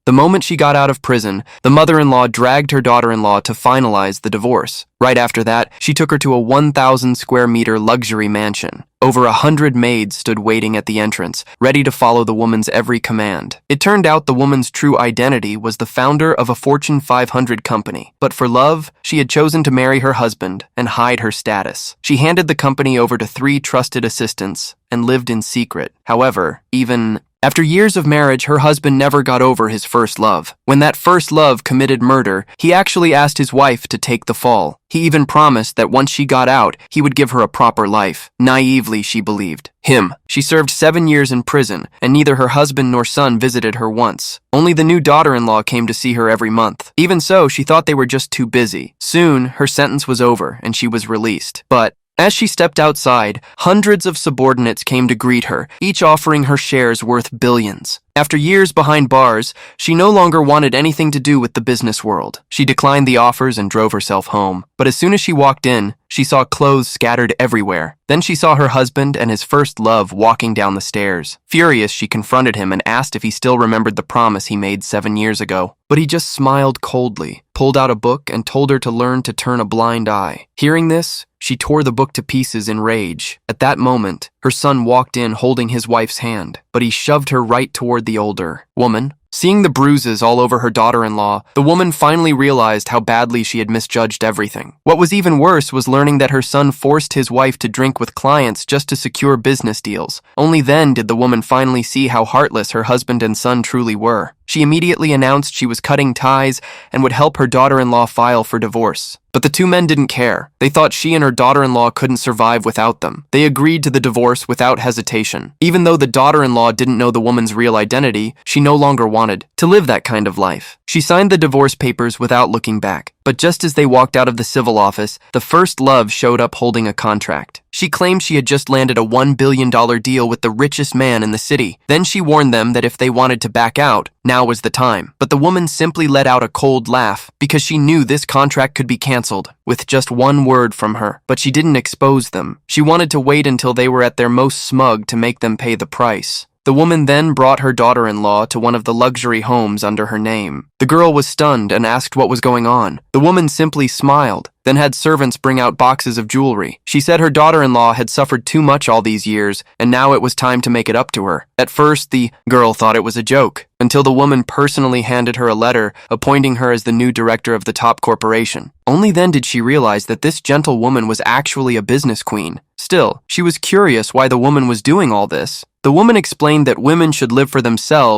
The moment she got out of prison, the mother-in-law dragged her daughter-in-law to finalize the divorce. Right after that, she took her to a 1,000 square meter luxury mansion. Over 100 maids stood waiting at the entrance, ready to follow the woman's every command. It turned out the woman's true identity was the founder of a Fortune 500 company. But for love, she had chosen to marry her husband and hide her status. She handed the company over to 3 trusted assistants and lived in secret. However, even after years of marriage, her husband never got over his first love. When that first love committed murder, he actually asked his wife to take the fall. He even promised that once she got out, he would give her a proper life. Naively, she believed him. She served 7 years in prison, and neither her husband nor son visited her once. Only the new daughter-in-law came to see her every month. Even so, she thought they were just too busy. Soon, her sentence was over, and she was released. But as she stepped outside, hundreds of subordinates came to greet her, each offering her shares worth billions. After years behind bars, she no longer wanted anything to do with the business world. She declined the offers and drove herself home. But as soon as she walked in, she saw clothes scattered everywhere. Then she saw her husband and his first love walking down the stairs. Furious, she confronted him and asked if he still remembered the promise he made 7 years ago. But he just smiled coldly, pulled out a book, and told her to learn to turn a blind eye. Hearing this, she tore the book to pieces in rage. At that moment, her son walked in holding his wife's hand, but he shoved her right toward the older woman. Seeing the bruises all over her daughter-in-law, the woman finally realized how badly she had misjudged everything. What was even worse was learning that her son forced his wife to drink with clients just to secure business deals. Only then did the woman finally see how heartless her husband and son truly were. She immediately announced she was cutting ties and would help her daughter-in-law file for divorce. But the 2 men didn't care. They thought she and her daughter-in-law couldn't survive without them. They agreed to the divorce without hesitation. Even though the daughter-in-law didn't know the woman's real identity, she no longer wanted to live that kind of life. She signed the divorce papers without looking back. But just as they walked out of the civil office, the first love showed up holding a contract. She claimed she had just landed a $1 billion deal with the richest man in the city. Then she warned them that if they wanted to back out, now was the time. But the woman simply let out a cold laugh because she knew this contract could be canceled with just one word from her. But she didn't expose them. She wanted to wait until they were at their most smug to make them pay the price. The woman then brought her daughter-in-law to one of the luxury homes under her name. The girl was stunned and asked what was going on. The woman simply smiled, then had servants bring out boxes of jewelry. She said her daughter-in-law had suffered too much all these years, and now it was time to make it up to her. At first, the girl thought it was a joke, until the woman personally handed her a letter appointing her as the new director of the top corporation. Only then did she realize that this gentle woman was actually a business queen. Still, she was curious why the woman was doing all this. The woman explained that women should live for themselves